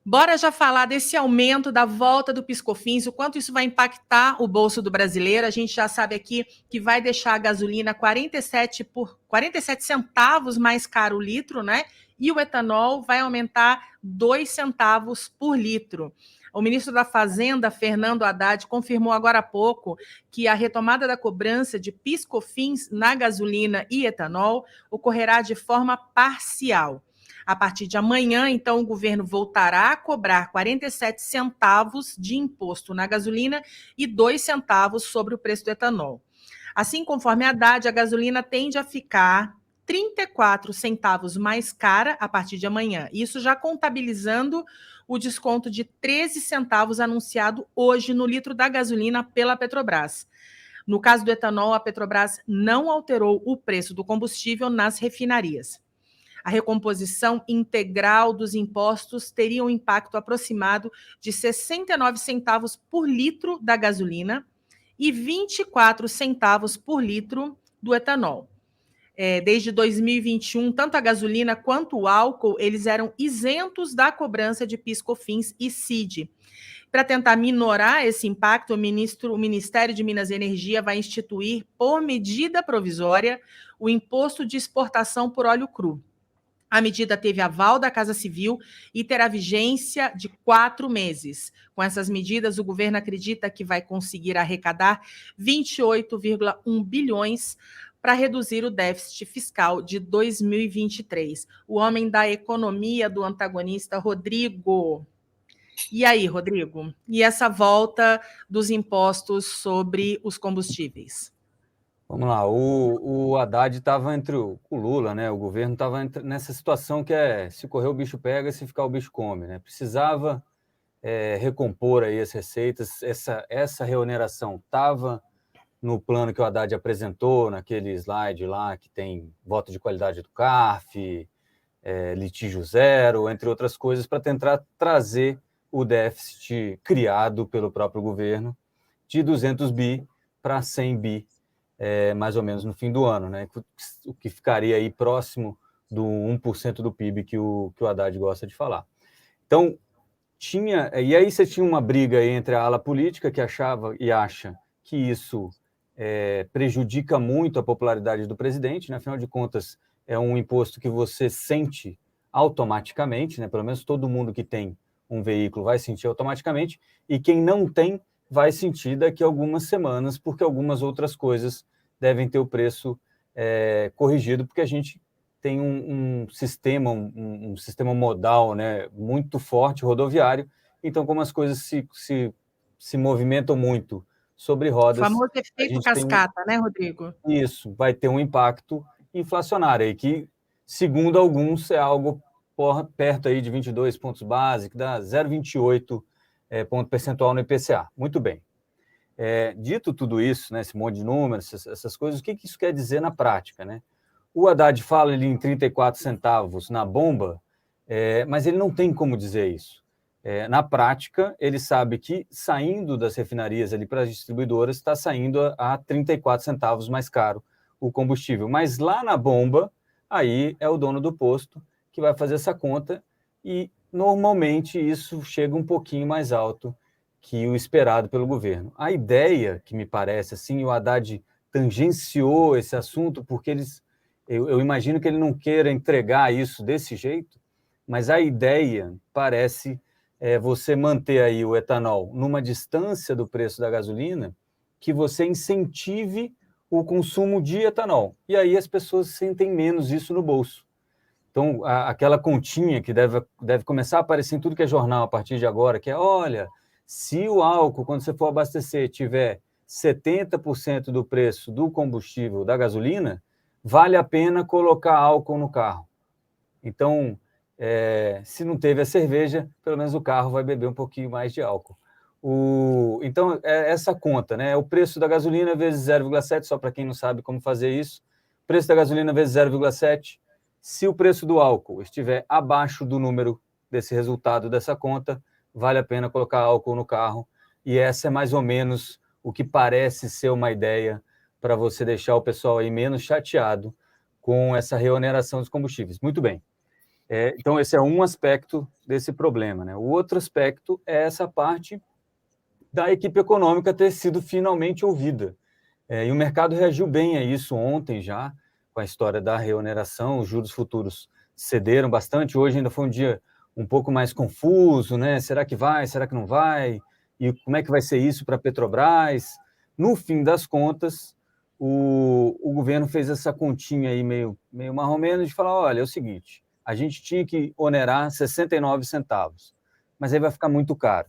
Bora já falar desse aumento da volta do PiscoFins, o quanto isso vai impactar o bolso do brasileiro. A gente já sabe aqui que vai deixar a gasolina 47 centavos mais caro o litro, né? E o etanol vai aumentar 2 centavos por litro. O ministro da Fazenda, Fernando Haddad, confirmou agora há pouco que a retomada da cobrança de PiscoFins na gasolina e etanol ocorrerá de forma parcial. A partir de amanhã, então, o governo voltará a cobrar 47 centavos de imposto na gasolina e 2 centavos sobre o preço do etanol. Assim, conforme a Haddad, a gasolina tende a ficar 34 centavos mais cara a partir de amanhã. Isso já contabilizando o desconto de 13 centavos anunciado hoje no litro da gasolina pela Petrobras. No caso do etanol, a Petrobras não alterou o preço do combustível nas refinarias. A recomposição integral dos impostos teria um impacto aproximado de 69 centavos por litro da gasolina e 24 centavos por litro do etanol. Desde 2021, tanto a gasolina quanto o álcool, eles eram isentos da cobrança de PiscoFins e CID. Para tentar minorar esse impacto, o Ministério de Minas e Energia vai instituir, por medida provisória, o imposto de exportação por óleo cru. A medida teve aval da Casa Civil e terá vigência de 4 meses. Com essas medidas, o governo acredita que vai conseguir arrecadar 28,1 bilhões para reduzir o déficit fiscal de 2023. O homem da economia do antagonista, Rodrigo. E aí, Rodrigo? E essa volta dos impostos sobre os combustíveis? Vamos lá, o Haddad estava entre o Lula, né? O governo estava nessa situação que se correr o bicho pega, se ficar o bicho come, né? Precisava recompor aí as receitas, essa reoneração estava no plano que o Haddad apresentou, naquele slide lá que tem voto de qualidade do CARF, litígio zero, entre outras coisas, para tentar trazer o déficit criado pelo próprio governo de 200 bi para 100 bi, mais ou menos no fim do ano, né? O que ficaria aí próximo do 1% do PIB que o Haddad gosta de falar. Então, e aí você tinha uma briga aí entre a ala política, que achava e acha que isso prejudica muito a popularidade do presidente, né? Afinal de contas, é um imposto que você sente automaticamente, né? Pelo menos todo mundo que tem um veículo vai sentir automaticamente, e quem não tem vai sentir daqui a algumas semanas, porque algumas outras coisas devem ter o preço corrigido, porque a gente tem um sistema modal, né, muito forte, rodoviário. Então, como as coisas se movimentam muito sobre O rodas, famoso a efeito gente tem cascata, né, Rodrigo? isso, vai ter um impacto inflacionário aí, que, segundo alguns, é algo perto aí de 22 pontos base, que dá 0,28 ponto percentual no IPCA. Muito bem. Dito tudo isso, né, esse monte de números, essas coisas, o que isso quer dizer na prática, né? O Haddad fala ali em 34 centavos na bomba, mas ele não tem como dizer isso. Na prática, ele sabe que saindo das refinarias ali para as distribuidoras, está saindo a 34 centavos mais caro o combustível. Mas lá na bomba, aí é o dono do posto que vai fazer essa conta, e normalmente isso chega um pouquinho mais alto que o esperado pelo governo. A ideia, que me parece, assim, o Haddad tangenciou esse assunto, porque eu imagino que ele não queira entregar isso desse jeito, mas a ideia parece você manter aí o etanol numa distância do preço da gasolina, que você incentive o consumo de etanol. E aí as pessoas sentem menos isso no bolso. Então, aquela continha que deve começar a aparecer em tudo que é jornal a partir de agora, que é, olha, se o álcool, quando você for abastecer, tiver 70% do preço do combustível da gasolina, vale a pena colocar álcool no carro. Então, se não teve a cerveja, pelo menos o carro vai beber um pouquinho mais de álcool. Então, essa conta, né? O preço da gasolina vezes 0,7, só para quem não sabe como fazer isso. Preço da gasolina vezes 0,7. Se o preço do álcool estiver abaixo do número desse resultado dessa conta, vale a pena colocar álcool no carro. E essa é mais ou menos o que parece ser uma ideia para você deixar o pessoal aí menos chateado com essa reoneração dos combustíveis. Muito bem. Então, esse é um aspecto desse problema, né? O outro aspecto é essa parte da equipe econômica ter sido finalmente ouvida. E o mercado reagiu bem a isso ontem já, com a história da reoneração, os juros futuros cederam bastante. Hoje ainda foi um dia um pouco mais confuso, né? Será que vai, será que não vai? E como é que vai ser isso para a Petrobras? No fim das contas, o governo fez essa continha aí meio mais ou menos de falar, olha, é o seguinte, a gente tinha que onerar 69 centavos, mas aí vai ficar muito caro.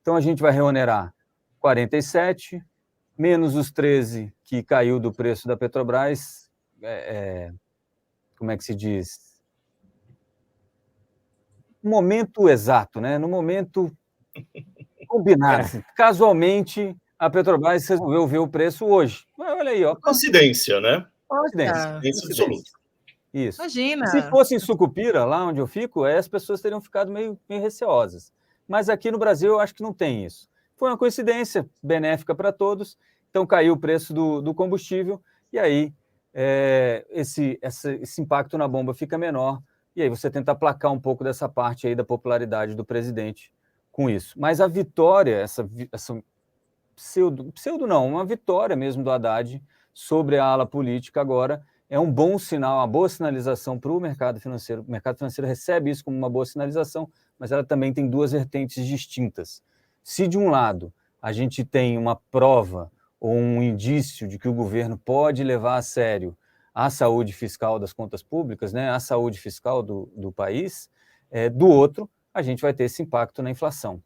Então, a gente vai reonerar 47, menos os 13 que caiu do preço da Petrobras, como é que se diz? No momento exato, né? No momento combinado. Assim. Casualmente, a Petrobras resolveu ver o preço hoje. Olha aí, ó. Coincidência, né? Coincidência. Absoluta. Isso. Imagina. Se fosse em Sucupira, lá onde eu fico, as pessoas teriam ficado meio receosas. Mas aqui no Brasil, eu acho que não tem isso. Foi uma coincidência benéfica para todos. Então, caiu o preço do combustível e aí esse impacto na bomba fica menor. E aí você tenta aplacar um pouco dessa parte aí da popularidade do presidente com isso. Mas a vitória, essa pseudo não, uma vitória mesmo do Haddad sobre a ala política agora é um bom sinal, uma boa sinalização para o mercado financeiro. O mercado financeiro recebe isso como uma boa sinalização, mas ela também tem duas vertentes distintas. Se, de um lado, a gente tem uma prova ou um indício de que o governo pode levar a sério a saúde fiscal das contas públicas, né, a saúde fiscal do país, do outro, a gente vai ter esse impacto na inflação.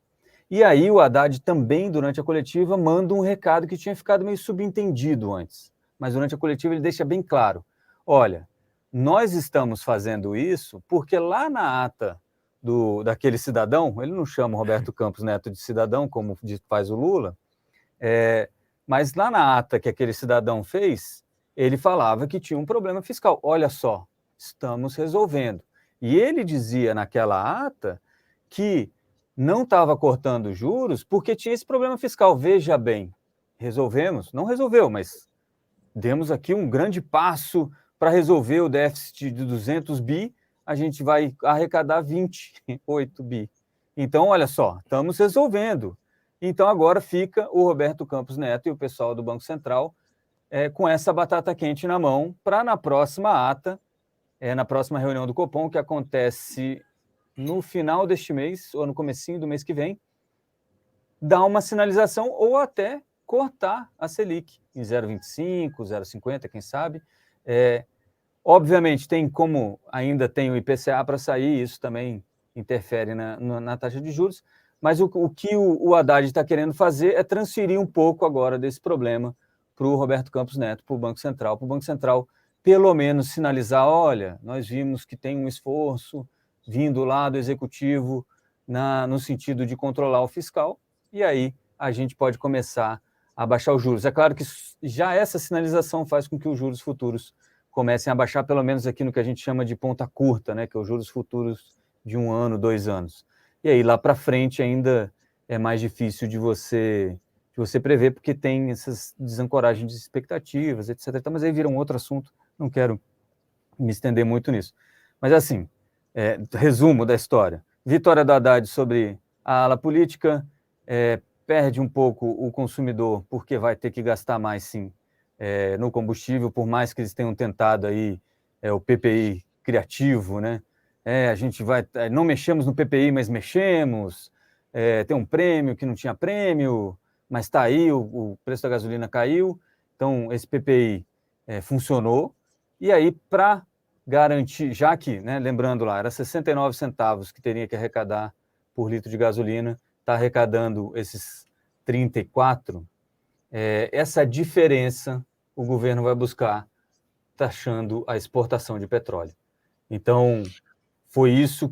E aí o Haddad também, durante a coletiva, manda um recado que tinha ficado meio subentendido antes. Mas durante a coletiva ele deixa bem claro. Olha, nós estamos fazendo isso porque lá na ata daquele cidadão, ele não chama o Roberto Campos Neto de cidadão, como faz o Lula, mas lá na ata que aquele cidadão fez, ele falava que tinha um problema fiscal. Olha só, estamos resolvendo. E ele dizia naquela ata que não estava cortando juros porque tinha esse problema fiscal. Veja bem, resolvemos? Não resolveu, mas demos aqui um grande passo para resolver o déficit de 200 bi, a gente vai arrecadar 28 bi. Então, olha só, estamos resolvendo. Então, agora fica o Roberto Campos Neto e o pessoal do Banco Central com essa batata quente na mão para na próxima ata, na próxima reunião do Copom, que acontece no final deste mês, ou no comecinho do mês que vem, dar uma sinalização ou até cortar a Selic em 0,25, 0,50, quem sabe. Obviamente, ainda tem o IPCA para sair, isso também interfere na taxa de juros, mas o que o Haddad está querendo fazer é transferir um pouco agora desse problema para o Roberto Campos Neto, para o Banco Central. Para o Banco Central, pelo menos, sinalizar, olha, nós vimos que tem um esforço vindo lá do Executivo no sentido de controlar o fiscal, e aí a gente pode começar a baixar os juros. É claro que já essa sinalização faz com que os juros futuros comecem a baixar, pelo menos aqui no que a gente chama de ponta curta, né, que é os juros futuros de 1 ano, 2 anos. E aí, lá para frente, ainda é mais difícil de você prever, porque tem essas desancoragens de expectativas, etc. Mas aí vira um outro assunto, não quero me estender muito nisso. Mas, assim, resumo da história. Vitória do Haddad sobre a ala política, perde um pouco o consumidor, porque vai ter que gastar mais, sim, no combustível, por mais que eles tenham tentado aí o PPI criativo, né? A gente não mexemos no PPI, mas mexemos, tem um prêmio que não tinha prêmio, mas está aí, o preço da gasolina caiu, então esse PPI funcionou, e aí para garantir, já que, né, lembrando lá, era 69 centavos que teria que arrecadar por litro de gasolina, está arrecadando esses 34, essa diferença o governo vai buscar taxando a exportação de petróleo. Então, foi isso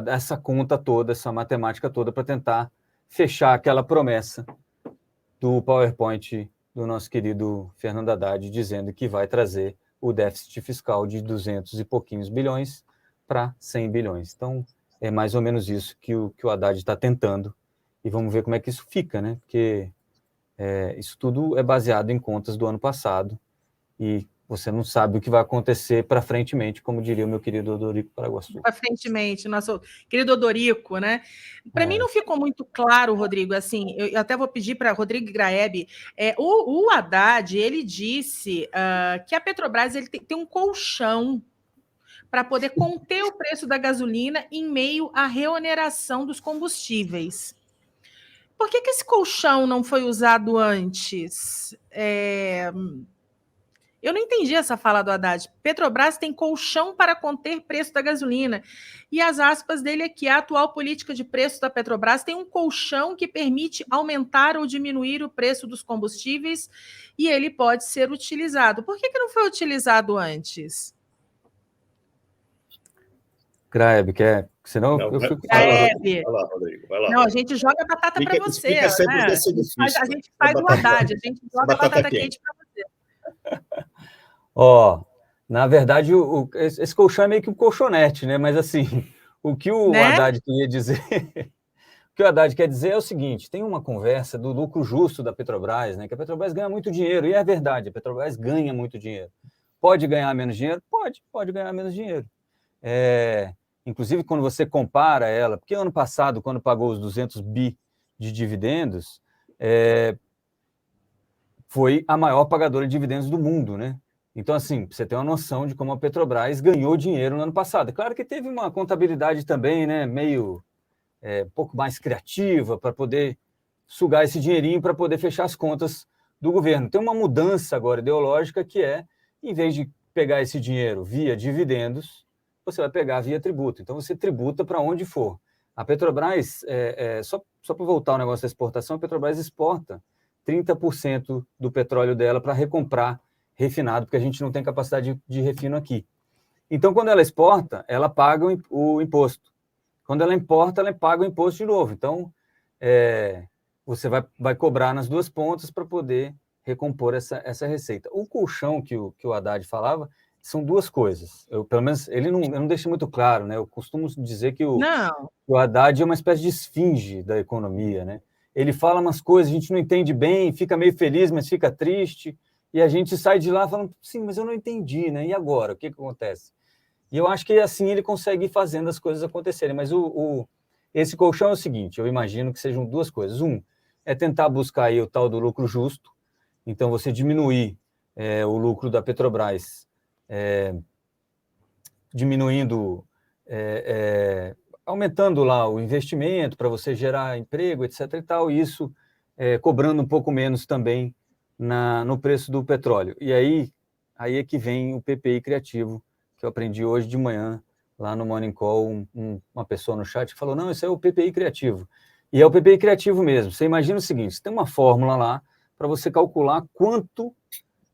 essa conta toda, essa matemática toda, para tentar fechar aquela promessa do PowerPoint do nosso querido Fernando Haddad, dizendo que vai trazer o déficit fiscal de 200 e pouquinhos bilhões para 100 bilhões. Então, é mais ou menos isso que o Haddad está tentando, e vamos ver como é que isso fica, né? Porque isso tudo é baseado em contas do ano passado, e você não sabe o que vai acontecer para frentemente, como diria o meu querido Odorico Paraguaçu. Para frentemente, nosso querido Odorico, né? Para mim não ficou muito claro, Rodrigo, assim, eu até vou pedir para Rodrigo Graeb, o Haddad, ele disse que a Petrobras ele tem um colchão para poder conter o preço da gasolina em meio à reoneração dos combustíveis. Por que esse colchão não foi usado antes? Eu não entendi essa fala do Haddad. Petrobras tem colchão para conter preço da gasolina. E as aspas dele aqui, a atual política de preço da Petrobras tem um colchão que permite aumentar ou diminuir o preço dos combustíveis e ele pode ser utilizado. Por que não foi utilizado antes? Graeb, quer? Senão Não, eu fico Graeb. Vai lá, Rodrigo. Vai lá. Não, a gente joga a batata para você. Explica sempre Né? desse difícil. A gente faz o Haddad, a gente joga a batata quente para você. Ó, na verdade, esse colchão é meio que um colchonete, né? Mas assim, o que o Haddad queria dizer, o que o Haddad quer dizer é o seguinte: tem uma conversa do lucro justo da Petrobras, né? Que a Petrobras ganha muito dinheiro, e é verdade, a Petrobras ganha muito dinheiro. Pode ganhar menos dinheiro? Pode ganhar menos dinheiro. Inclusive, quando você compara ela, porque ano passado, quando pagou os 200 bi de dividendos, foi a maior pagadora de dividendos do mundo, né? Então, assim, você tem uma noção de como a Petrobras ganhou dinheiro no ano passado. É claro que teve uma contabilidade também, né, meio um pouco mais criativa para poder sugar esse dinheirinho para poder fechar as contas do governo. Tem uma mudança agora ideológica que em vez de pegar esse dinheiro via dividendos, você vai pegar via tributo. Então, você tributa para onde for. A Petrobras, só para voltar ao negócio da exportação, a Petrobras exporta 30% do petróleo dela para recomprar refinado, porque a gente não tem capacidade de refino aqui. Então, quando ela exporta, ela paga o imposto. Quando ela importa, ela paga o imposto de novo. Então, você vai cobrar nas duas pontas para poder recompor essa receita. O colchão que o Haddad falava são duas coisas. Pelo menos, ele não deixa muito claro, né? Eu costumo dizer que o Haddad é uma espécie de esfinge da economia, né? Ele fala umas coisas, a gente não entende bem, fica meio feliz, mas fica triste, e a gente sai de lá falando, sim, mas eu não entendi, né? E agora? O que acontece? E eu acho que assim ele consegue ir fazendo as coisas acontecerem. Mas esse colchão é o seguinte, eu imagino que sejam duas coisas. É tentar buscar aí o tal do lucro justo, então você diminuir o lucro da Petrobras, diminuindo, aumentando lá o investimento para você gerar emprego, etc. e tal, e isso cobrando um pouco menos também no preço do petróleo. E aí é que vem o PPI criativo, que eu aprendi hoje de manhã, lá no Morning Call, uma pessoa no chat que falou, não, isso é o PPI criativo. E é o PPI criativo mesmo. Você imagina o seguinte, você tem uma fórmula lá para você calcular qual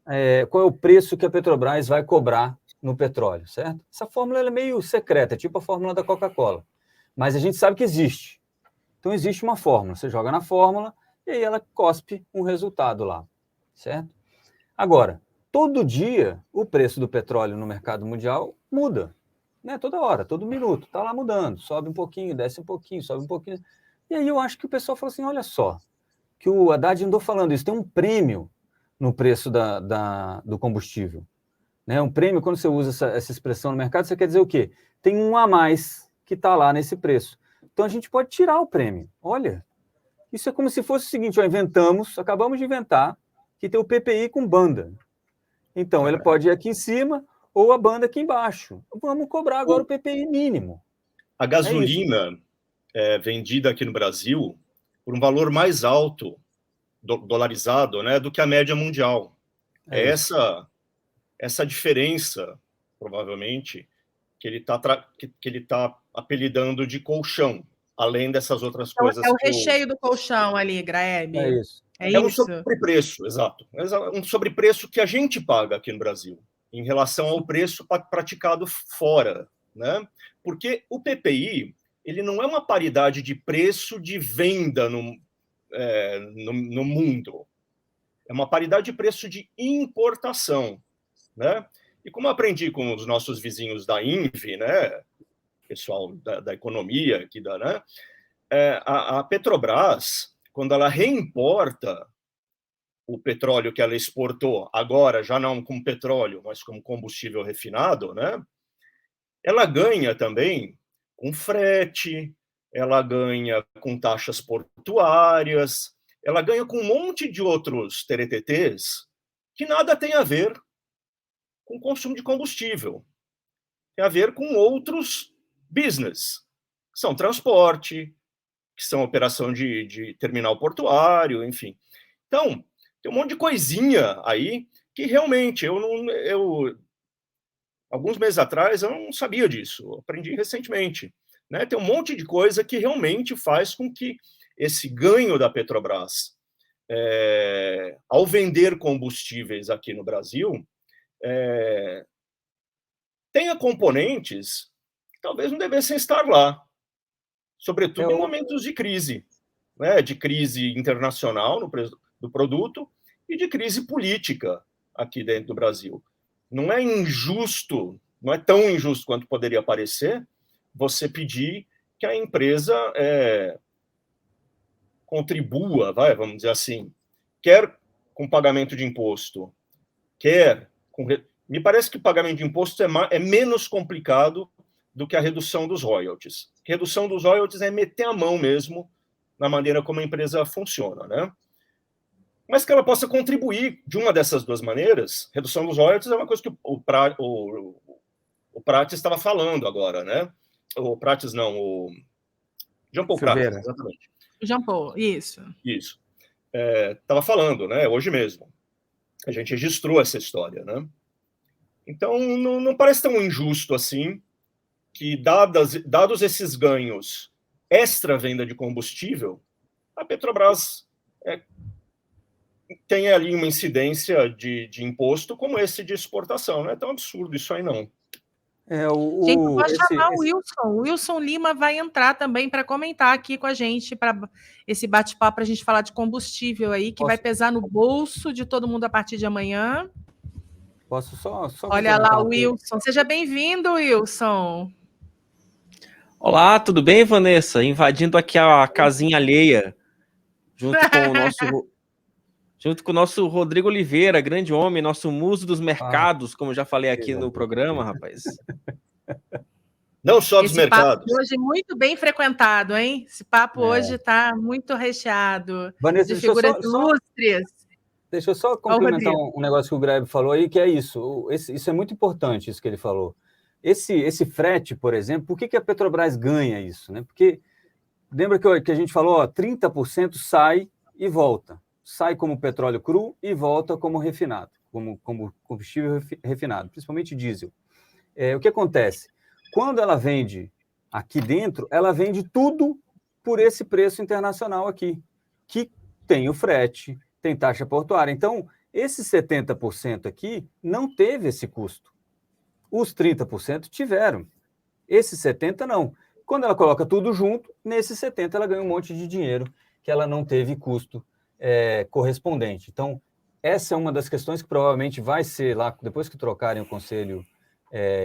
é o preço que a Petrobras vai cobrar no petróleo, certo? Essa fórmula é meio secreta, é tipo a fórmula da Coca-Cola. Mas a gente sabe que existe. Então, existe uma fórmula. Você joga na fórmula e aí ela cospe um resultado lá, certo? Agora, todo dia, o preço do petróleo no mercado mundial muda, né? Toda hora, todo minuto, está lá mudando. Sobe um pouquinho, desce um pouquinho, sobe um pouquinho. E aí eu acho que o pessoal fala assim, olha só, que o Haddad andou falando isso, tem um prêmio no preço do combustível. Né? Um prêmio, quando você usa essa expressão no mercado, você quer dizer o quê? Tem um a mais que está lá nesse preço. Então, a gente pode tirar o prêmio. Olha, isso é como se fosse o seguinte, acabamos de inventar que tem o PPI com banda. Então, ele pode ir aqui em cima ou a banda aqui embaixo. Vamos cobrar agora o PPI mínimo. A gasolina vendida aqui no Brasil por um valor mais alto, dolarizado, né, do que a média mundial. Essa diferença, provavelmente, que ele está apelidando de colchão, além dessas outras coisas. É o recheio do colchão ali, Graeb. É isso. É um sobrepreço, exato. É um sobrepreço que a gente paga aqui no Brasil, em relação ao preço praticado fora, né? Porque o PPI, ele não é uma paridade de preço de venda no mundo. É uma paridade de preço de importação, né? E como eu aprendi com os nossos vizinhos da INVE, né? Pessoal da economia aqui, né? A Petrobras, quando ela reimporta o petróleo que ela exportou, agora já não como petróleo, mas como combustível refinado, né? Ela ganha também com frete, ela ganha com taxas portuárias, ela ganha com um monte de outros TRTTs que nada tem a ver com consumo de combustível. Tem a ver com outros business, que são transporte, que são operação de terminal portuário, enfim. Então, tem um monte de coisinha aí que realmente alguns meses atrás eu não sabia disso, aprendi recentemente. Né? Tem um monte de coisa que realmente faz com que esse ganho da Petrobras, ao vender combustíveis aqui no Brasil, tenha componentes que talvez não devessem estar lá, sobretudo em momentos de crise, né? De crise internacional no preço do produto e de crise política aqui dentro do Brasil. Não é injusto, não é tão injusto quanto poderia parecer, você pedir que a empresa contribua, vamos dizer assim, quer com pagamento de imposto, quer com... Me parece que o pagamento de imposto é menos complicado do que a redução dos royalties. A redução dos royalties é meter a mão mesmo na maneira como a empresa funciona, né? Mas que ela possa contribuir de uma dessas duas maneiras. Redução dos royalties é uma coisa que o Prates estava falando agora, né? O Prates não, o Jean Paul Prates, exatamente. Jean Paul, isso. Isso. Estava falando, né? Hoje mesmo. A gente registrou essa história, né? Então, não parece tão injusto assim que, dados esses ganhos extra venda de combustível, a Petrobras tem ali uma incidência de imposto como esse de exportação. Não é tão absurdo isso aí, não. Gente, eu vou chamar o Wilson. O Wilson Lima vai entrar também para comentar aqui com a gente, para esse bate-papo, para a gente falar de combustível aí, que vai pesar no bolso de todo mundo a partir de amanhã. Posso só Olha lá o Wilson. Seja bem-vindo, Wilson. Olá, tudo bem, Vanessa? Invadindo aqui a casinha alheia, junto com o nosso Rodrigo Oliveira, grande homem, nosso muso dos mercados, como eu já falei aqui no programa, rapaz. Não só dos mercados. Esse papo hoje muito bem frequentado, hein? Esse papo hoje está muito recheado. Vanessa, de figuras ilustres. Deixa eu só complementar um negócio que o Grebe falou aí, que é isso. Isso é muito importante, isso que ele falou. Esse frete, por exemplo, por que a Petrobras ganha isso? Né? Porque lembra que a gente falou, 30% sai e volta. Sai como petróleo cru e volta como refinado, como combustível refinado, principalmente diesel. O que acontece? Quando ela vende aqui dentro, ela vende tudo por esse preço internacional aqui, que tem o frete, tem taxa portuária. Então, esses 70% aqui não teve esse custo. Os 30% tiveram. Esses 70% não. Quando ela coloca tudo junto, nesses 70% ela ganha um monte de dinheiro que ela não teve custo correspondente. Então, essa é uma das questões que provavelmente vai ser lá, depois que trocarem o conselho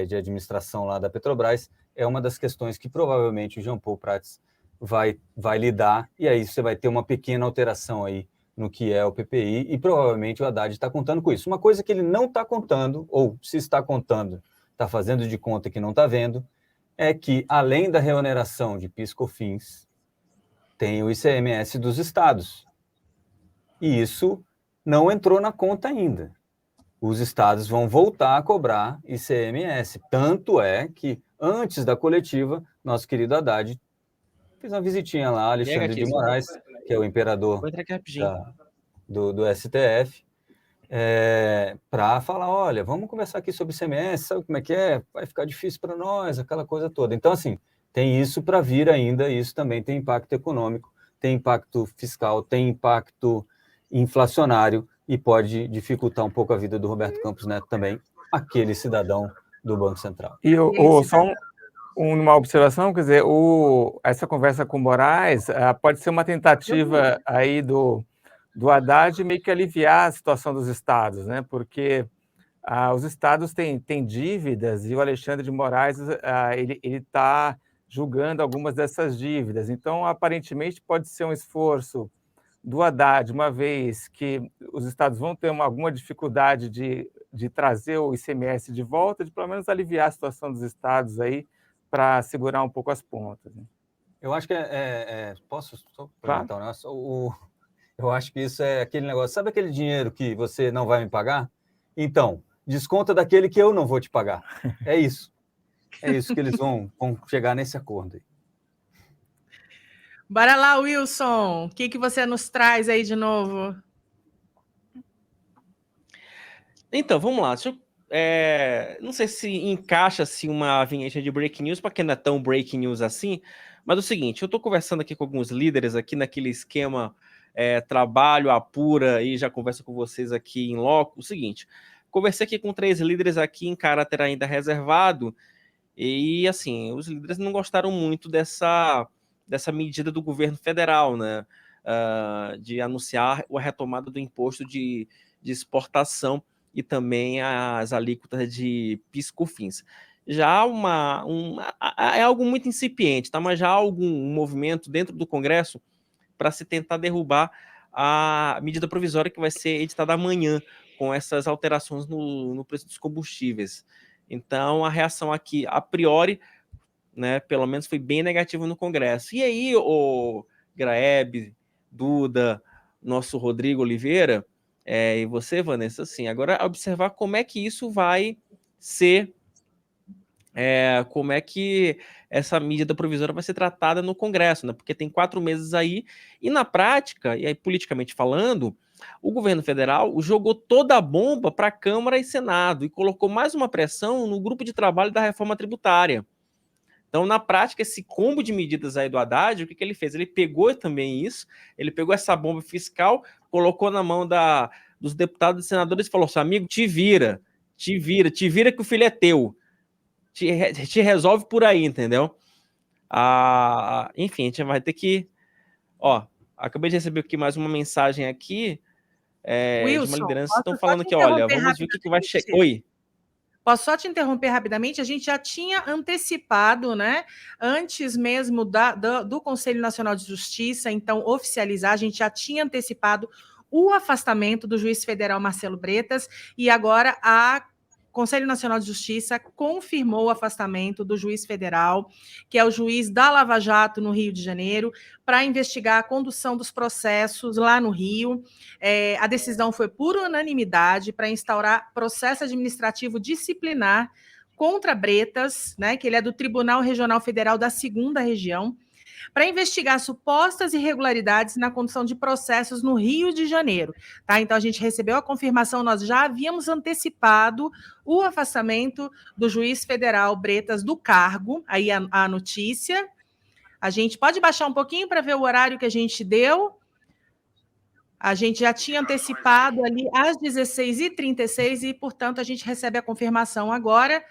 de administração lá da Petrobras, é uma das questões que provavelmente o Jean Paul Prates vai lidar, e aí você vai ter uma pequena alteração aí no que é o PPI, e provavelmente o Haddad está contando com isso. Uma coisa que ele não está contando, ou se está contando, está fazendo de conta que não está vendo, é que, além da reoneração de PIS/COFINS, tem o ICMS dos estados. E isso não entrou na conta ainda. Os estados vão voltar a cobrar ICMS. Tanto é que, antes da coletiva, nosso querido Haddad fez uma visitinha lá, Alexandre de Moraes, que é o imperador do STF, para falar, olha, vamos conversar aqui sobre ICMS, sabe como é que é? Vai ficar difícil para nós, aquela coisa toda. Então, assim, tem isso para vir ainda, isso também tem impacto econômico, tem impacto fiscal, tem impacto inflacionário e pode dificultar um pouco a vida do Roberto Campos Neto também, aquele cidadão do Banco Central. E só uma observação, quer dizer, essa conversa com o Moraes pode ser uma tentativa aí do Haddad meio que aliviar a situação dos estados, né? Porque os estados têm dívidas e o Alexandre de Moraes ele está julgando algumas dessas dívidas. Então, aparentemente, pode ser um esforço do Haddad, uma vez que os estados vão ter alguma dificuldade de trazer o ICMS de volta, de pelo menos aliviar a situação dos estados aí para segurar um pouco as pontas, né? Eu acho que posso só Claro. perguntar um negócio? Eu acho que isso é aquele negócio. Sabe aquele dinheiro que você não vai me pagar? Então, desconta daquele que eu não vou te pagar. É isso. É isso que eles vão chegar nesse acordo aí. Bora lá, Wilson. O que você nos traz aí de novo? Então, vamos lá. Não sei se encaixa-se uma vinheta de breaking news, porque não é tão breaking news assim, mas é o seguinte, eu estou conversando aqui com alguns líderes aqui naquele esquema trabalho, apura, e já converso com vocês aqui em loco. O seguinte, conversei aqui com 3 líderes aqui em caráter ainda reservado, e assim, os líderes não gostaram muito dessa medida do governo federal, né? De anunciar a retomada do imposto de exportação e também as alíquotas de PIS/COFINS. Já é algo muito incipiente, tá? Mas já há algum movimento dentro do Congresso para se tentar derrubar a medida provisória que vai ser editada amanhã, com essas alterações no preço dos combustíveis. Então, a reação aqui, a priori, né, pelo menos foi bem negativa no Congresso. E aí, o Graeb, Duda, nosso Rodrigo Oliveira, e você, Vanessa, assim, agora observar como é que isso vai ser, como é que essa medida provisória vai ser tratada no Congresso, né? Porque tem 4 meses aí, e na prática, e aí politicamente falando, o governo federal jogou toda a bomba para a Câmara e Senado e colocou mais uma pressão no grupo de trabalho da reforma tributária. Então, na prática, esse combo de medidas aí do Haddad, o que ele fez? Ele pegou também isso, ele pegou essa bomba fiscal, colocou na mão dos deputados e senadores e falou assim, amigo, te vira que o filho é teu. Te resolve por aí, entendeu? Enfim, a gente vai ter que... acabei de receber aqui mais uma mensagem aqui Wilson, de uma liderança, posso estão só falando te que, olha, interromper vamos ver o que vai chegar. rapidamente? Oi. Posso só te interromper rapidamente? A gente já tinha antecipado, né? Antes mesmo do Conselho Nacional de Justiça, então, oficializar, a gente já tinha antecipado o afastamento do juiz federal Marcelo Bretas, e agora o Conselho Nacional de Justiça confirmou o afastamento do juiz federal, que é o juiz da Lava Jato, no Rio de Janeiro, para investigar a condução dos processos lá no Rio. A decisão foi por unanimidade para instaurar processo administrativo disciplinar contra Bretas, né, que ele é do Tribunal Regional Federal da 2ª Região, para investigar supostas irregularidades na condução de processos no Rio de Janeiro. Tá? Então, a gente recebeu a confirmação, nós já havíamos antecipado o afastamento do juiz federal Bretas do cargo, aí a notícia. A gente pode baixar um pouquinho para ver o horário que a gente deu. A gente já tinha antecipado ali às 16h36 e, portanto, a gente recebe a confirmação agora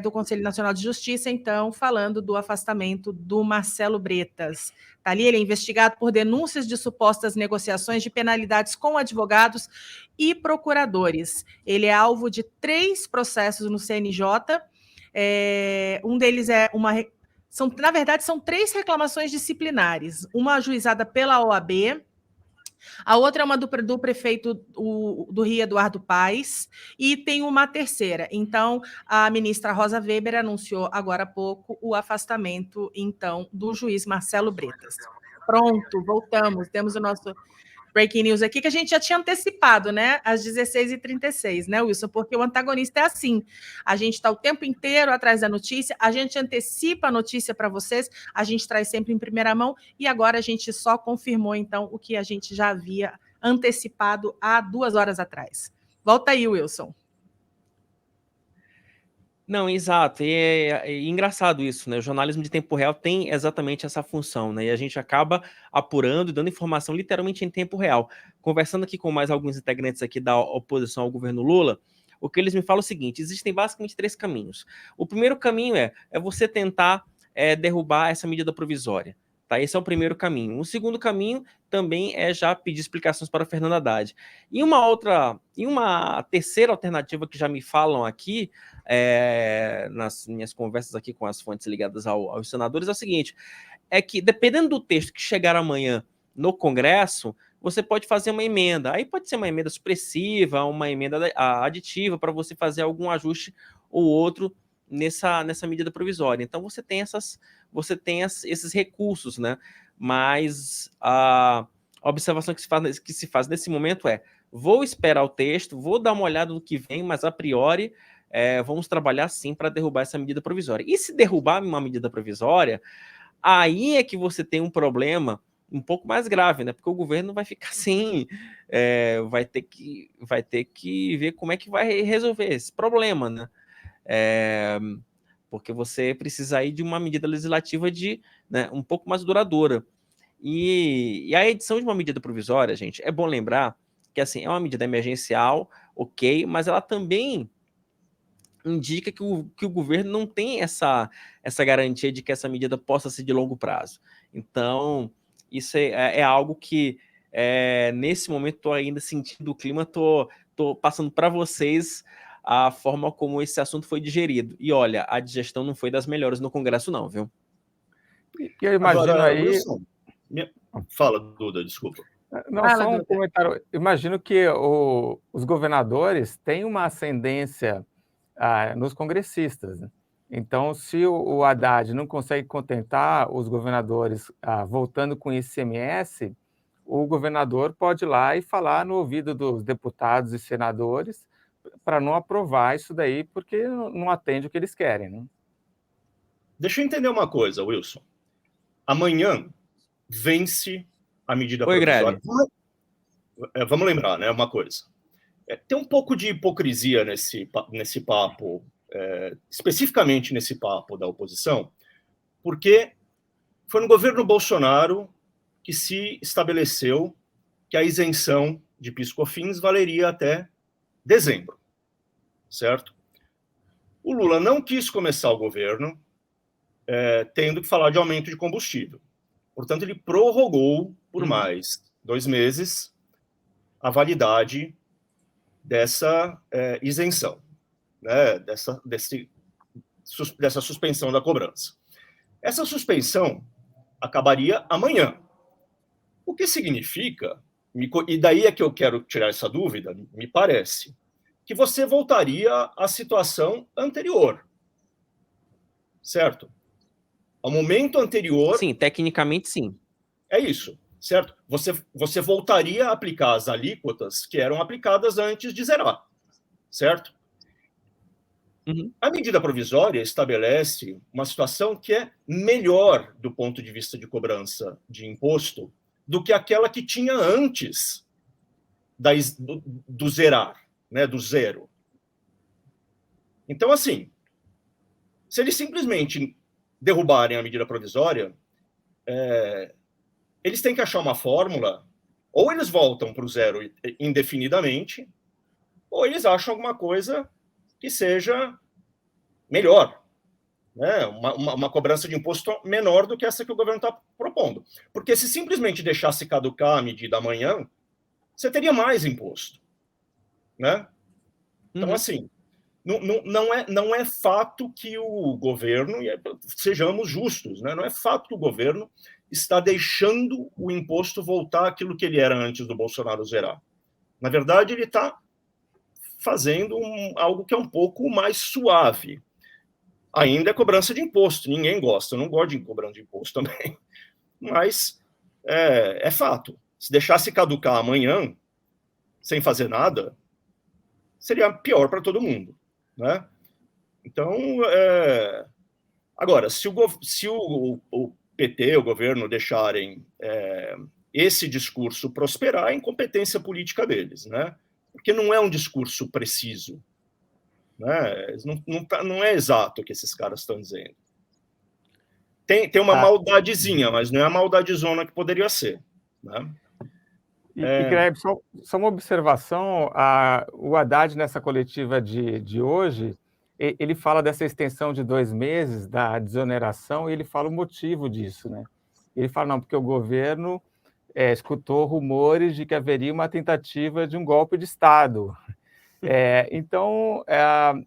do Conselho Nacional de Justiça, então, falando do afastamento do Marcelo Bretas. Tá ali, ele é investigado por denúncias de supostas negociações de penalidades com advogados e procuradores. Ele é alvo de 3 processos no CNJ. Um deles é na verdade, são 3 reclamações disciplinares. Uma ajuizada pela OAB, a outra é uma do prefeito do Rio, Eduardo Paes, e tem uma terceira. Então, a ministra Rosa Weber anunciou agora há pouco o afastamento, então, do juiz Marcelo Bretas. Pronto, voltamos. Temos o nosso breaking news aqui, que a gente já tinha antecipado, né? Às 16h36, né, Wilson? Porque o antagonista é assim. A gente está o tempo inteiro atrás da notícia, a gente antecipa a notícia para vocês, a gente traz sempre em primeira mão, e agora a gente só confirmou, então, o que a gente já havia antecipado há 2 horas atrás. Volta aí, Wilson. Não, exato, e é engraçado isso, né? O jornalismo de tempo real tem exatamente essa função, né? E a gente acaba apurando e dando informação literalmente em tempo real. Conversando aqui com mais alguns integrantes aqui da oposição ao governo Lula, o que eles me falam é o seguinte: existem basicamente 3 caminhos. O primeiro caminho é você tentar derrubar essa medida provisória. Tá? Esse é o primeiro caminho. O segundo caminho também é já pedir explicações para o Fernando Haddad. E uma terceira alternativa que já me falam aqui, nas minhas conversas aqui com as fontes ligadas aos senadores, é o seguinte: é que, dependendo do texto que chegar amanhã no Congresso, você pode fazer uma emenda. Aí pode ser uma emenda supressiva, uma emenda aditiva, para você fazer algum ajuste ou outro nessa medida provisória. Então, você tem esses recursos, né? Mas a observação que se faz nesse momento é: vou esperar o texto, vou dar uma olhada no que vem, mas a priori vamos trabalhar sim para derrubar essa medida provisória. E se derrubar uma medida provisória, aí é que você tem um problema um pouco mais grave, né? Porque o governo vai ficar assim, vai ter que ver como é que vai resolver esse problema, né? Porque você precisa aí de uma medida legislativa né, um pouco mais duradoura. E a edição de uma medida provisória, gente, é bom lembrar que assim, é uma medida emergencial, ok, mas ela também indica que o governo não tem essa garantia de que essa medida possa ser de longo prazo. Então, isso é algo que, nesse momento, estou ainda sentindo o clima, estou passando para vocês a forma como esse assunto foi digerido. E olha, a digestão não foi das melhores no Congresso, não, viu? E eu imagino Agora, aí... Wilson, fala, Duda, desculpa. Não, Fala, só um Duda. comentário. Imagino que os governadores têm uma ascendência nos congressistas, né? Então, se o Haddad não consegue contentar os governadores voltando com ICMS, o governador pode ir lá e falar no ouvido dos deputados e senadores para não aprovar isso daí, porque não atende o que eles querem, né? Deixa eu entender uma coisa, Wilson. Amanhã vence a medida Oi, provisória. Greg. Vamos lembrar, né, uma coisa. Tem um pouco de hipocrisia nesse papo, especificamente nesse papo da oposição, porque foi no governo Bolsonaro que se estabeleceu que a isenção de PIS/COFINS valeria até dezembro, certo? O Lula não quis começar o governo tendo que falar de aumento de combustível. Portanto, ele prorrogou por mais 2 meses a validade dessa isenção, né, dessa suspensão da cobrança. Essa suspensão acabaria amanhã. O que significa, e daí é que eu quero tirar essa dúvida, me parece, que você voltaria à situação anterior, certo? Ao momento anterior... Sim, tecnicamente sim. É isso, certo? Você voltaria a aplicar as alíquotas que eram aplicadas antes de zerar, certo? Uhum. A medida provisória estabelece uma situação que é melhor do ponto de vista de cobrança de imposto do que aquela que tinha antes do zerar, né, do zero. Então, assim, se eles simplesmente derrubarem a medida provisória, eles têm que achar uma fórmula, ou eles voltam para o zero indefinidamente, ou eles acham alguma coisa que seja melhor, né? Uma cobrança de imposto menor do que essa que o governo está propondo. Porque se simplesmente deixasse caducar a medida amanhã, você teria mais imposto, né? Então, assim, não é fato que o governo, sejamos justos, né? Não é fato que o governo está deixando o imposto voltar àquilo que ele era antes do Bolsonaro zerar. Na verdade, ele está fazendo algo que é um pouco mais suave. Ainda é cobrança de imposto, ninguém gosta, eu não gosto de cobrança de imposto também. Mas é fato. Se deixasse caducar amanhã, sem fazer nada, seria pior para todo mundo, né? Então, agora, se o PT, o governo, deixarem esse discurso prosperar, é incompetência política deles, né? Porque não é um discurso preciso, né? Não é exato o que esses caras estão dizendo. Tem uma maldadezinha, mas não é a maldadezona que poderia ser, né? E Greg, só uma observação, o Haddad, nessa coletiva de hoje, ele fala dessa extensão de 2 meses da desoneração, e ele fala o motivo disso, né? Ele fala, não, porque o governo escutou rumores de que haveria uma tentativa de um golpe de Estado. Então,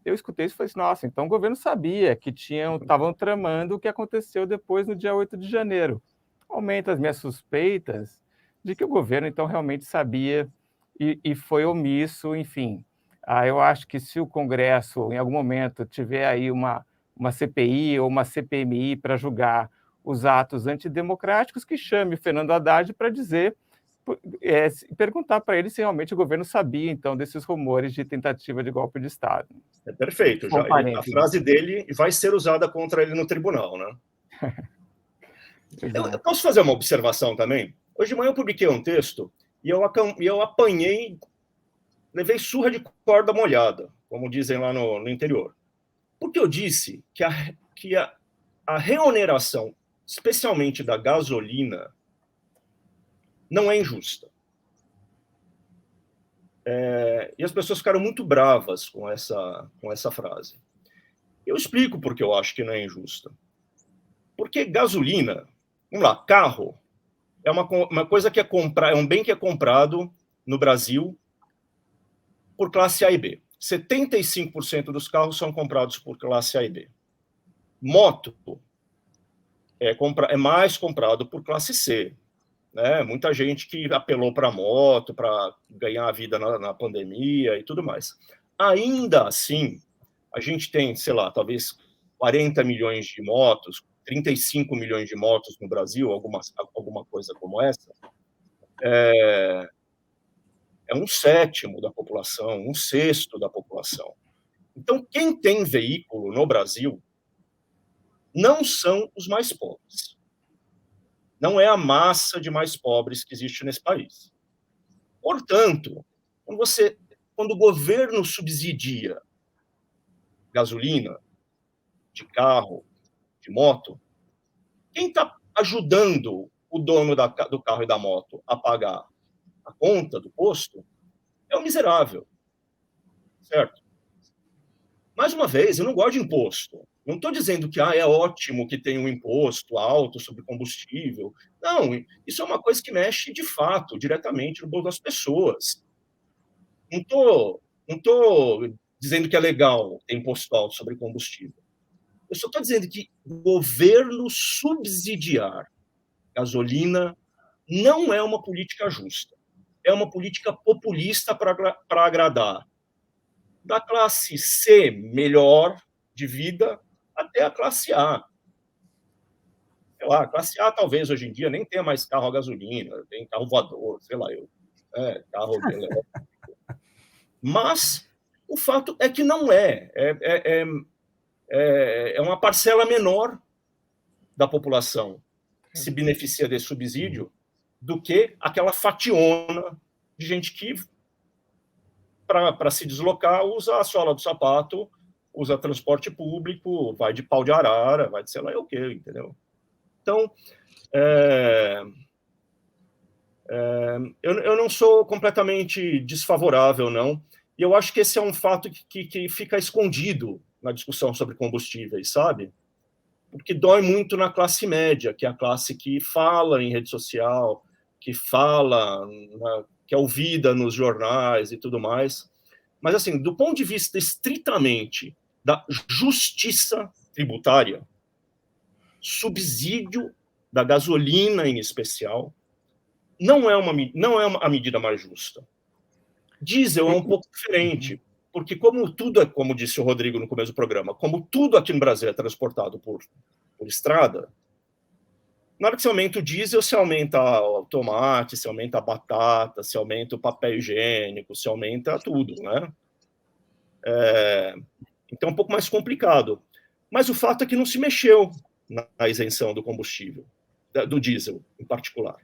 eu escutei isso e falei assim, nossa, então o governo sabia que estavam tramando o que aconteceu depois no dia 8 de janeiro. Aumenta as minhas suspeitas de que o governo, então, realmente sabia e foi omisso, enfim. Eu acho que se o Congresso, em algum momento, tiver aí uma CPI ou uma CPMI para julgar os atos antidemocráticos, que chame o Fernando Haddad para dizer, perguntar para ele se realmente o governo sabia, então, desses rumores de tentativa de golpe de Estado. É perfeito. Já, a frase dele vai ser usada contra ele no tribunal, né? Eu posso fazer uma observação também? Hoje de manhã eu publiquei um texto e eu apanhei, levei surra de corda molhada, como dizem lá no interior. Porque eu disse que a reoneração, especialmente da gasolina, não é injusta. E as pessoas ficaram muito bravas com essa frase. Eu explico por que eu acho que não é injusta. Porque gasolina, vamos lá, carro, é uma coisa que é um bem que é comprado no Brasil por classe A e B. 75% dos carros são comprados por classe A e B. Moto é mais comprado por classe C. Né? Muita gente que apelou para a moto, para ganhar a vida na pandemia e tudo mais. Ainda assim, a gente tem, sei lá, talvez 40 milhões de motos, 35 milhões de motos no Brasil, alguma coisa como essa. É um sétimo da população, um sexto da população. Então, quem tem veículo no Brasil não são os mais pobres. Não é a massa de mais pobres que existe nesse país. Portanto, quando o governo subsidia gasolina, de carro, de moto, quem está ajudando o dono do carro e da moto a pagar a conta do posto é o miserável, certo? Mais uma vez, eu não gosto de imposto. Não estou dizendo que é ótimo que tenha um imposto alto sobre combustível. Não, isso é uma coisa que mexe, de fato, diretamente no bolso das pessoas. Não estou dizendo que é legal ter imposto alto sobre combustível. Eu só estou dizendo que o governo subsidiar gasolina não é uma política justa. É uma política populista para agradar da classe C melhor de vida até a classe A. Sei lá, a classe A talvez hoje em dia nem tenha mais carro a gasolina, tem carro voador, sei lá eu. Carro elétrico. Mas o fato é que não é. É uma parcela menor da população que se beneficia desse subsídio do que aquela fationa de gente que, para se deslocar, usa a sola do sapato, usa transporte público, vai de pau de arara, vai de sei lá o quê, entendeu? Então, eu não sou completamente desfavorável, não. E eu acho que esse é um fato que fica escondido na discussão sobre combustíveis, sabe? Porque dói muito na classe média, que é a classe que fala em rede social, que fala, que é ouvida nos jornais e tudo mais. Mas, assim, do ponto de vista estritamente da justiça tributária, subsídio da gasolina em especial, não é a medida mais justa. Diesel é um pouco diferente, porque como disse o Rodrigo no começo do programa, como tudo aqui no Brasil é transportado por estrada, na hora que se aumenta o diesel, se aumenta o tomate, se aumenta a batata, se aumenta o papel higiênico, se aumenta tudo, né? Então é um pouco mais complicado. Mas o fato é que não se mexeu na isenção do combustível, do diesel em particular.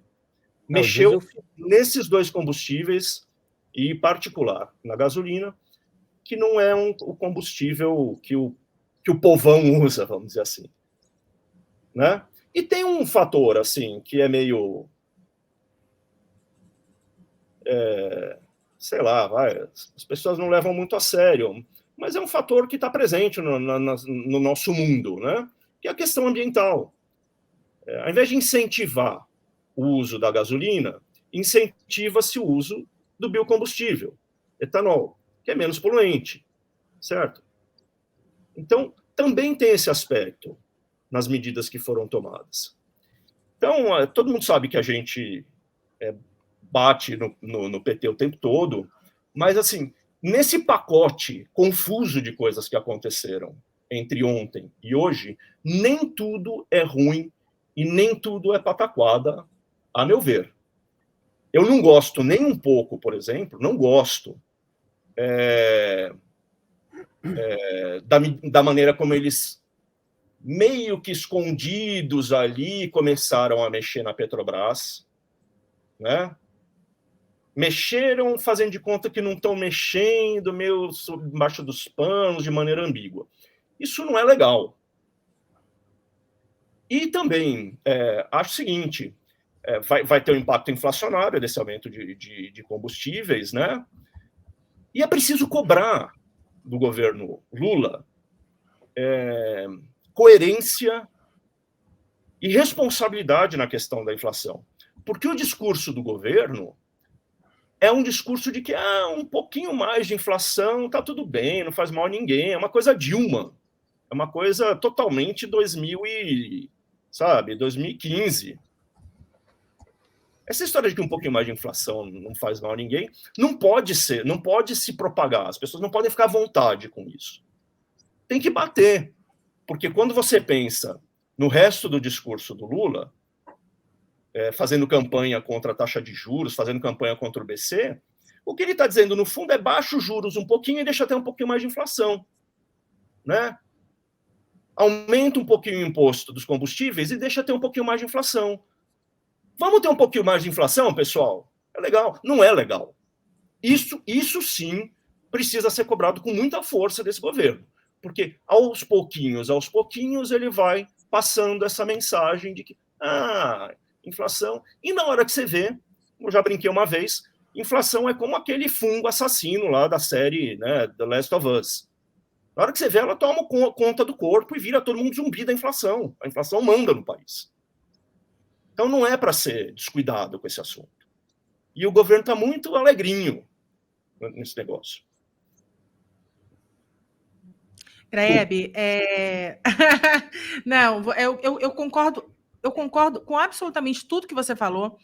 Mexeu nesses dois combustíveis e, em particular, na gasolina, que não é o combustível que o povão usa, vamos dizer assim. Né? E tem um fator, assim, que é meio... sei lá, as pessoas não levam muito a sério, mas é um fator que está presente no nosso mundo, né? Que é a questão ambiental. Ao invés de incentivar o uso da gasolina, incentiva-se o uso do biocombustível, etanol, que é menos poluente, certo? Então, também tem esse aspecto nas medidas que foram tomadas. Então, todo mundo sabe que a gente é bate no PT o tempo todo, mas, assim, nesse pacote confuso de coisas que aconteceram entre ontem e hoje, nem tudo é ruim e nem tudo é pataquada, a meu ver. Eu não gosto nem um pouco, por exemplo, não gosto da maneira como eles, meio que escondidos ali, começaram a mexer na Petrobras, né? Mexeram fazendo de conta que não estão mexendo, meio embaixo dos panos, de maneira ambígua. Isso não é legal. E também acho o seguinte, vai ter um impacto inflacionário desse aumento de combustíveis, né? E é preciso cobrar do governo Lula coerência e responsabilidade na questão da inflação. Porque o discurso do governo é um discurso de que um pouquinho mais de inflação, tá tudo bem, não faz mal a ninguém, é uma coisa Dilma, é uma coisa totalmente 2015. Essa história de que um pouquinho mais de inflação não faz mal a ninguém, não pode se propagar, as pessoas não podem ficar à vontade com isso. Tem que bater, porque quando você pensa no resto do discurso do Lula, fazendo campanha contra a taxa de juros, fazendo campanha contra o BC, o que ele está dizendo, no fundo, é baixa os juros um pouquinho e deixa até um pouquinho mais de inflação, né? Aumenta um pouquinho o imposto dos combustíveis e deixa ter um pouquinho mais de inflação. Vamos ter um pouquinho mais de inflação, pessoal? É legal? Não é legal. Isso sim precisa ser cobrado com muita força desse governo, porque aos pouquinhos, ele vai passando essa mensagem de que inflação. E na hora que você vê, eu já brinquei uma vez, inflação é como aquele fungo assassino lá da série, né, The Last of Us. Na hora que você vê, ela toma conta do corpo e vira todo mundo zumbi da inflação. A inflação manda no país. Então não é para ser descuidado com esse assunto. E o governo está muito alegrinho nesse negócio. Graeb, não, eu concordo. Eu concordo com absolutamente tudo que você falou.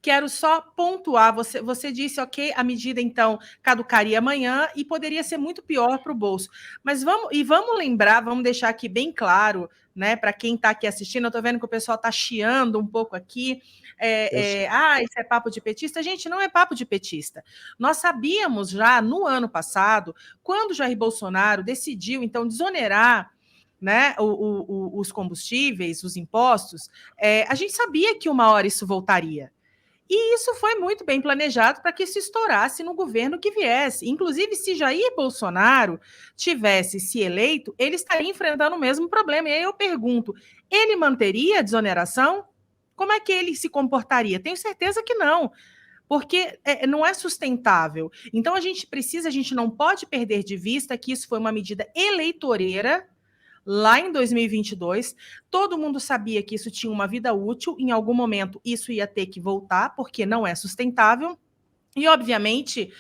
Quero só pontuar. Você disse, ok, a medida, então, caducaria amanhã e poderia ser muito pior para o bolso. Mas vamos lembrar, vamos deixar aqui bem claro, né, para quem está aqui assistindo. Eu estou vendo que o pessoal está chiando um pouco aqui. Isso é papo de petista. Gente, não é papo de petista. Nós sabíamos já no ano passado, quando Jair Bolsonaro decidiu, então, desonerar, né, os combustíveis, os impostos, a gente sabia que uma hora isso voltaria. E isso foi muito bem planejado para que isso estourasse no governo que viesse. Inclusive, se Jair Bolsonaro tivesse se eleito, ele estaria enfrentando o mesmo problema. E aí eu pergunto, ele manteria a desoneração? Como é que ele se comportaria? Tenho certeza que não, porque não é sustentável. Então, a gente não pode perder de vista que isso foi uma medida eleitoreira. Lá em 2022, todo mundo sabia que isso tinha uma vida útil, em algum momento isso ia ter que voltar, porque não é sustentável. E, obviamente,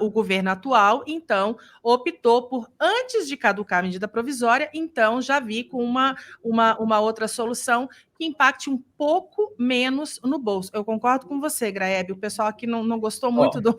o governo atual, então, optou por, antes de caducar a medida provisória, então já vi com uma outra solução que impacte um pouco menos no bolso. Eu concordo com você, Graeb, o pessoal aqui não gostou muito do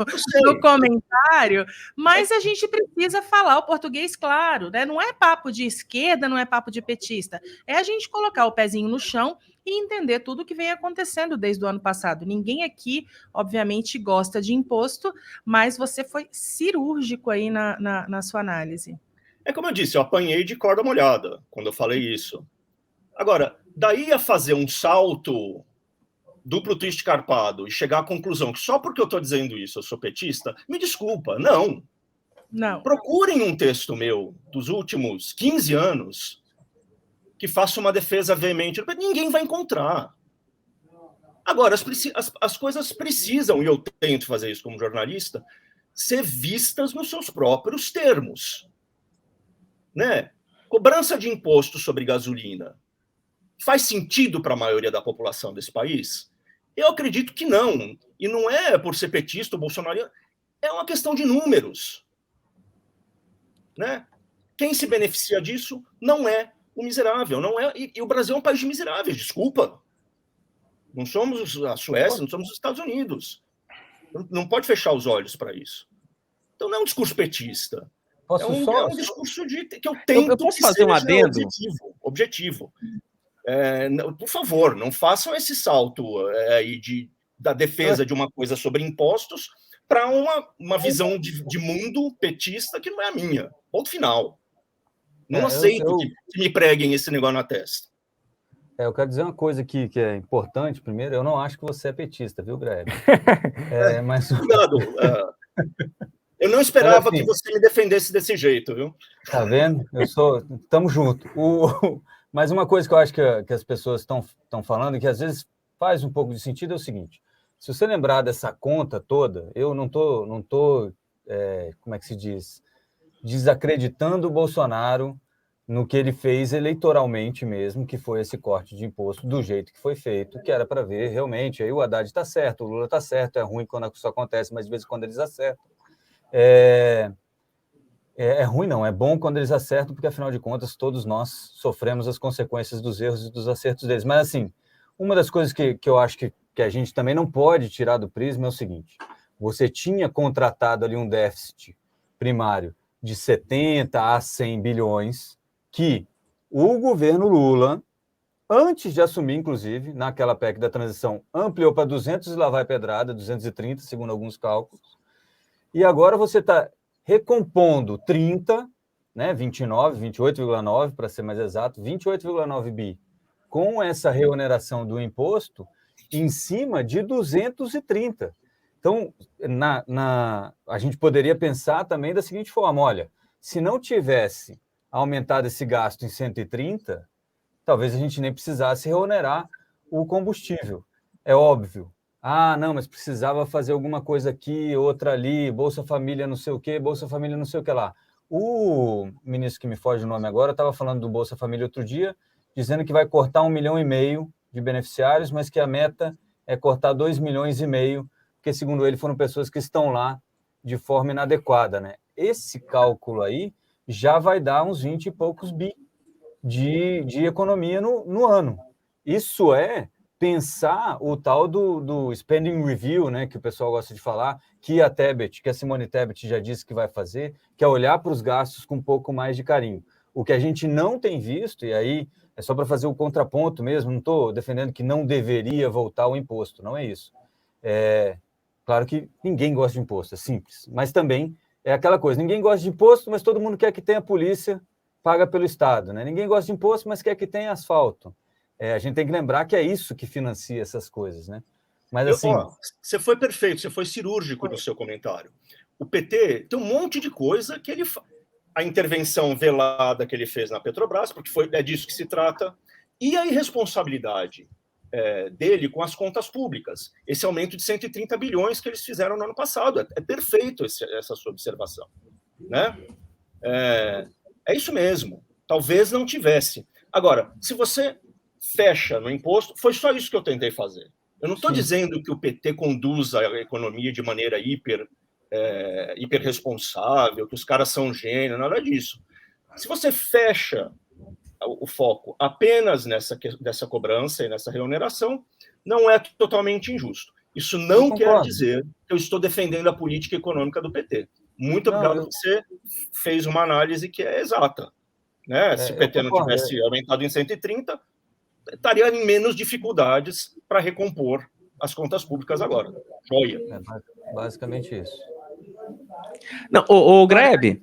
comentário, mas a gente precisa falar o português claro, né? Não é papo de esquerda, não é papo de petista, é a gente colocar o pezinho no chão e entender tudo o que vem acontecendo desde o ano passado. Ninguém aqui, obviamente, gosta de imposto, mas você foi cirúrgico aí na sua análise. É como eu disse, eu apanhei de corda molhada quando eu falei isso. Agora, daí a fazer um salto duplo twist carpado e chegar à conclusão que só porque eu estou dizendo isso eu sou petista, me desculpa, não. Procurem um texto meu dos últimos 15 anos que faça uma defesa veemente. Ninguém vai encontrar. Agora, as coisas precisam, e eu tento fazer isso como jornalista, ser vistas nos seus próprios termos. Né? Cobrança de imposto sobre gasolina faz sentido para a maioria da população desse país? Eu acredito que não. E não é por ser petista ou bolsonarista, é uma questão de números. Né? Quem se beneficia disso não é o miserável, não é. E o Brasil é um país de miseráveis, desculpa. Não somos a Suécia, não somos os Estados Unidos. Não pode fechar os olhos para isso. Então não é um discurso petista. É um discurso que eu tento eu posso fazer um adendo? Objetivo. Por favor, não façam esse salto aí da defesa de uma coisa sobre impostos para uma visão de mundo petista que não é a minha. Ponto final. Não aceito que me preguem esse negócio na testa. Eu quero dizer uma coisa aqui que é importante. Primeiro, eu não acho que você é petista, viu, Greg? Mas... Obrigado. Eu não esperava que você me defendesse desse jeito, viu? Tá vendo? Estamos juntos. Mas uma coisa que eu acho que as pessoas estão falando e que às vezes faz um pouco de sentido é o seguinte: se você lembrar dessa conta toda, eu não tô como é que se diz? Desacreditando o Bolsonaro no que ele fez eleitoralmente mesmo, que foi esse corte de imposto do jeito que foi feito, que era para ver realmente, aí o Haddad está certo, o Lula está certo, é ruim quando isso acontece, mas de vez em quando eles acertam. É ruim não, é bom quando eles acertam, porque afinal de contas todos nós sofremos as consequências dos erros e dos acertos deles. Mas assim, uma das coisas que eu acho que a gente também não pode tirar do prisma é o seguinte: você tinha contratado ali um déficit primário de 70 a 100 bilhões, que o governo Lula, antes de assumir, inclusive, naquela PEC da transição, ampliou para 200 e lá vai pedrada, 230, segundo alguns cálculos, e agora você está recompondo 30, né, 29, 28,9, para ser mais exato, 28,9 bi, com essa reoneração do imposto, em cima de 230. Então, a gente poderia pensar também da seguinte forma: olha, se não tivesse aumentado esse gasto em 130, talvez a gente nem precisasse reonerar o combustível. É óbvio. Não, mas precisava fazer alguma coisa aqui, outra ali, Bolsa Família não sei o quê, Bolsa Família não sei o que lá. O ministro que me foge o nome agora estava falando do Bolsa Família outro dia, dizendo que vai cortar 1,5 milhão de beneficiários, mas que a meta é cortar 2,5 milhões, porque, segundo ele, foram pessoas que estão lá de forma inadequada, né? Esse cálculo aí já vai dar uns 20 e poucos bi de economia no ano. Isso é pensar o tal do spending review, né, que o pessoal gosta de falar, que a Simone Tebet já disse que vai fazer, que é olhar para os gastos com um pouco mais de carinho. O que a gente não tem visto, e aí é só para fazer o contraponto mesmo, não estou defendendo que não deveria voltar o imposto, não é isso. Claro que ninguém gosta de imposto, é simples, mas também é aquela coisa: ninguém gosta de imposto, mas todo mundo quer que tenha polícia paga pelo Estado, né? Ninguém gosta de imposto, mas quer que tenha asfalto. A gente tem que lembrar que é isso que financia essas coisas, né? Mas assim... Você foi perfeito, você foi cirúrgico no seu comentário. O PT tem um monte de coisa que ele... A intervenção velada que ele fez na Petrobras, porque é disso que se trata, e a irresponsabilidade dele com as contas públicas. Esse aumento de 130 bilhões que eles fizeram no ano passado. É perfeito essa sua observação, né? É isso mesmo. Talvez não tivesse. Agora, se você fecha no imposto, foi só isso que eu tentei fazer. Eu não estou dizendo que o PT conduza a economia de maneira hiper responsável, que os caras são gênios, nada disso. Se você fecha o foco apenas nessa cobrança e nessa reoneração, não é totalmente injusto. Isso não quer dizer que eu estou defendendo a política econômica do PT. Muito obrigado, você fez uma análise que é exata, né? Se o PT não tivesse aumentado em 130, estaria em menos dificuldades para recompor as contas públicas agora. Joia. Basicamente isso. Não, o Greb,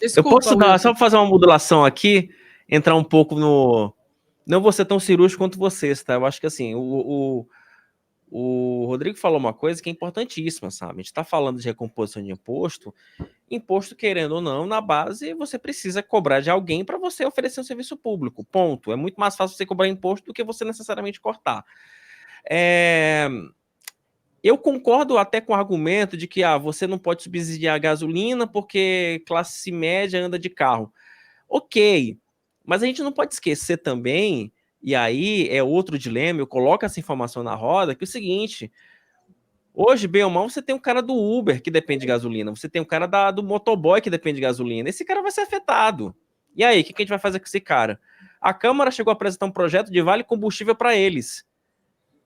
eu posso só fazer uma modulação aqui, entrar um pouco no... Não vou ser tão cirúrgico quanto vocês, tá? Eu acho que assim, o Rodrigo falou uma coisa que é importantíssima, sabe? A gente está falando de recomposição de imposto, querendo ou não, na base, você precisa cobrar de alguém para você oferecer um serviço público, ponto. É muito mais fácil você cobrar imposto do que você necessariamente cortar. Eu concordo até com o argumento de que você não pode subsidiar a gasolina porque classe média anda de carro. Ok, mas a gente não pode esquecer também, e aí é outro dilema, eu coloco essa informação na roda, que é o seguinte: hoje, bem ou mal, você tem um cara do Uber que depende de gasolina, você tem um cara do motoboy que depende de gasolina, esse cara vai ser afetado. E aí, o que a gente vai fazer com esse cara? A Câmara chegou a apresentar um projeto de vale combustível para eles.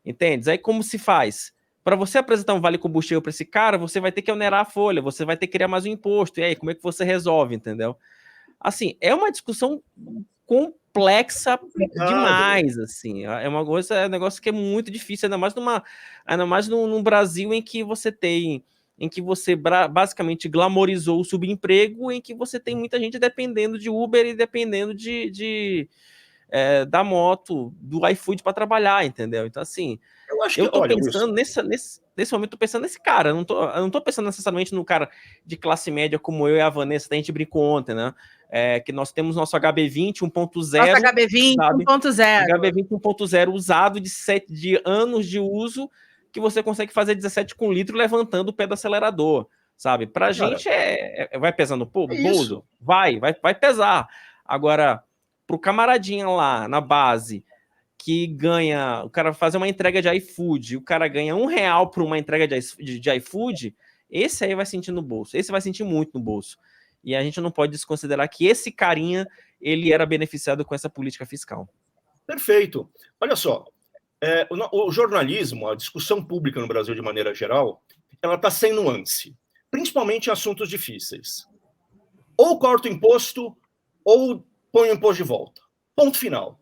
Entende? Aí como se faz? Para você apresentar um vale combustível para esse cara, você vai ter que onerar a folha, você vai ter que criar mais um imposto. E aí, como é que você resolve, entendeu? Assim, é uma discussão complexa demais, assim. É uma coisa, é um negócio que é muito difícil, ainda mais num Brasil em que você basicamente glamorizou o subemprego, em que você tem muita gente dependendo de Uber e dependendo da moto, do iFood para trabalhar, entendeu? Então, assim, eu tô pensando nesse momento, tô pensando nesse cara. Eu não tô pensando necessariamente no cara de classe média como eu e a Vanessa, a gente brincou ontem, né? Que nós temos nosso HB20 1.0. Nosso HB20 1.0. HB20 1.0 usado de anos de uso, que você consegue fazer 17 com litro levantando o pé do acelerador, sabe? Pra gente vai pesando o bolso? Vai pesar. Agora, pro camaradinha lá na base, que ganha, o cara fazer uma entrega de iFood, o cara ganha R$1 por uma entrega de iFood, esse aí vai sentir no bolso, esse vai sentir muito no bolso. E a gente não pode desconsiderar que esse carinha, ele era beneficiado com essa política fiscal. Perfeito. Olha só, o jornalismo, a discussão pública no Brasil de maneira geral, ela está sem nuance, principalmente em assuntos difíceis. Ou corta o imposto, ou põe o imposto de volta. Ponto final.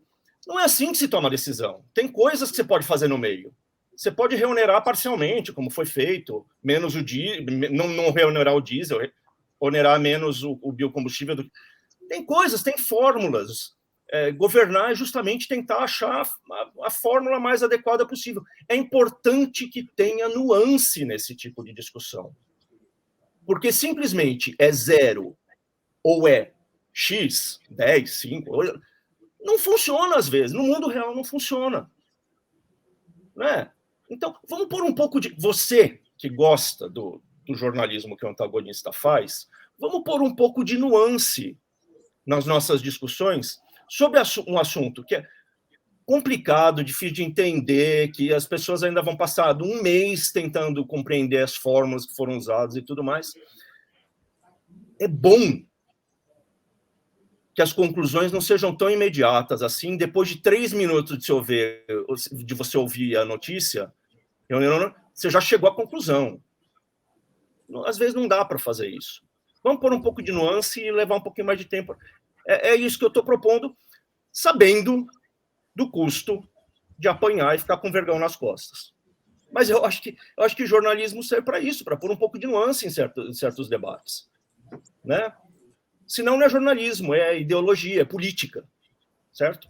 Não é assim que se toma a decisão. Tem coisas que você pode fazer no meio. Você pode reonerar parcialmente, como foi feito, menos o diesel, não reonerar o diesel, onerar menos o biocombustível. Tem coisas, tem fórmulas. Governar é justamente tentar achar a fórmula mais adequada possível. É importante que tenha nuance nesse tipo de discussão. Porque simplesmente é 0 ou é X, 10, 5... Não funciona às vezes. No mundo real não funciona. Né? Então, vamos pôr um pouco de... Você que gosta do jornalismo que o antagonista faz, vamos pôr um pouco de nuance nas nossas discussões sobre um assunto que é complicado, difícil de entender, que as pessoas ainda vão passar um mês tentando compreender as fórmulas que foram usadas e tudo mais. É bom que as conclusões não sejam tão imediatas assim. Depois de 3 minutos de você ouvir a notícia, você já chegou à conclusão. Às vezes não dá para fazer isso. Vamos pôr um pouco de nuance e levar um pouquinho mais de tempo. É isso que eu estou propondo, sabendo do custo de apanhar e ficar com vergão nas costas. Mas eu acho que jornalismo serve para isso, para pôr um pouco de nuance em certos debates. Né? Senão não é jornalismo, é ideologia, é política, certo?